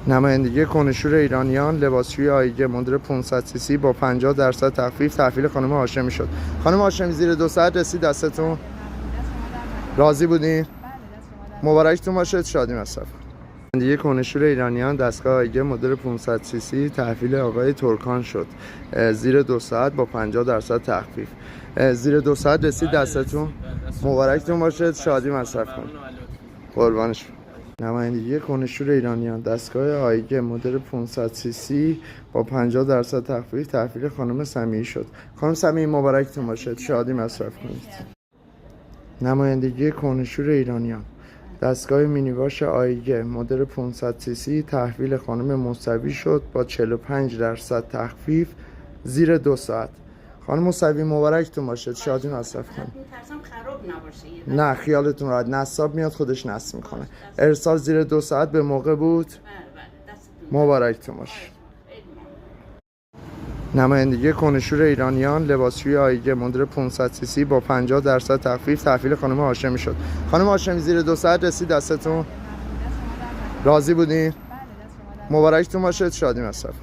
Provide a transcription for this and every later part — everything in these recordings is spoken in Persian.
نمایندگی کنشور ایرانیان لباسشویی آیگه مدل 500 سی سی با 50% تخفیف تحویل خانم هاشمی شد. خانم هاشمی زیر 2 ساعت رسید دستتون؟ راضی بودین؟ مبارکتون باشه، شادی مصرف. نمایندگی کنشور ایرانیان دستگاه آیگه مدل 500 سی سی تحویل آقای ترکان شد. زیر 2 ساعت با 50% تخفیف. زیر 2 ساعت رسید دستتون؟ مبارکتون باشه، شادی مصرف کنید. قربانش. نمایندگی کنشور ایرانیان دستگاه آیگه مدل 500 سی سی با 50% تخفیف تحویل خانم سمیعی شد. خانم سمیعی مبارکتون باشه، شادی مصرف کنید. نمایندگی کنشور ایرانیان دستگاه مینیواش آیگه مدل 500 سی سی تحویل خانم موسوی شد با 45% تخفیف زیر 2 ساعت. خانم موسوی مبارکتون باشه، شادی مصرف کنید. نه خیالتون راحت، نصاب میاد خودش نصب میکنه. ارسال زیر 2 ساعت به موقع بود. مبارکتون باشه. نمایندگی کنشور ایرانیان لباسشویی آیگه مدل 500 سی سی با 50% تخفیف تحویل خانم هاشمی شد. خانم هاشمی زیر 2 ساعت رسید دستتون؟ راضی بودین؟ مبارکتون باشه، شادی مصرف.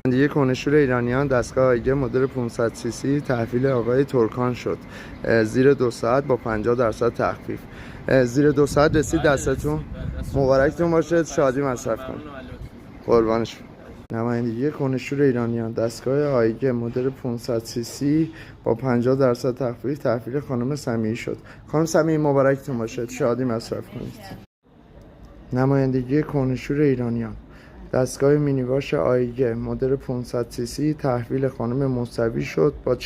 نمایندگی کنشور ایرانیان دستگاه آیگه مدل 500 سی سی تحویل آقای ترکان شد. زیر 2 ساعت با 50% تخفیف. زیر 2 ساعت رسید دستتون؟ مبارکتون باشه، شادی مصرف کنید. قربانش. نمایندگی کنشور ایرانیان دستگاه آیگه مدل 500 سی سی با 50% تخفیف تحویل خانم سمیعی شد. خانم سمیعی مبارکتون باشه، شادی مصرف کنید. نمایندگی کنشور ایرانیان دستگاه مینیواش آیگه مدل 500 سی سی تحویل خانم موسوی شد با 45%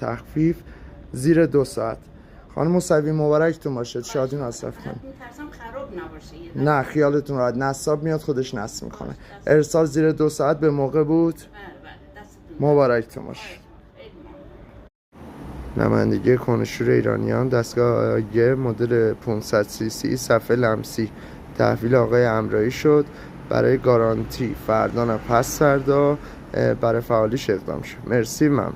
تخفیف زیر 2 ساعت. خانم موسوی مبارکتون باشه، شادی مصرف کنید. نه خیالتون راحت، نصاب میاد خودش نصب میکنه. ارسال زیر 2 ساعت به موقع بود. مبارکتون باشه. نمایندگی کنشور ایرانیان دستگاه آیگه مدل 500 سی سی صفحه لمسی تحویل آقای امرایی شد. برای گارانتی فردا نه پس فردا برای فعالیش اقدام شد. مرسی، ممنون.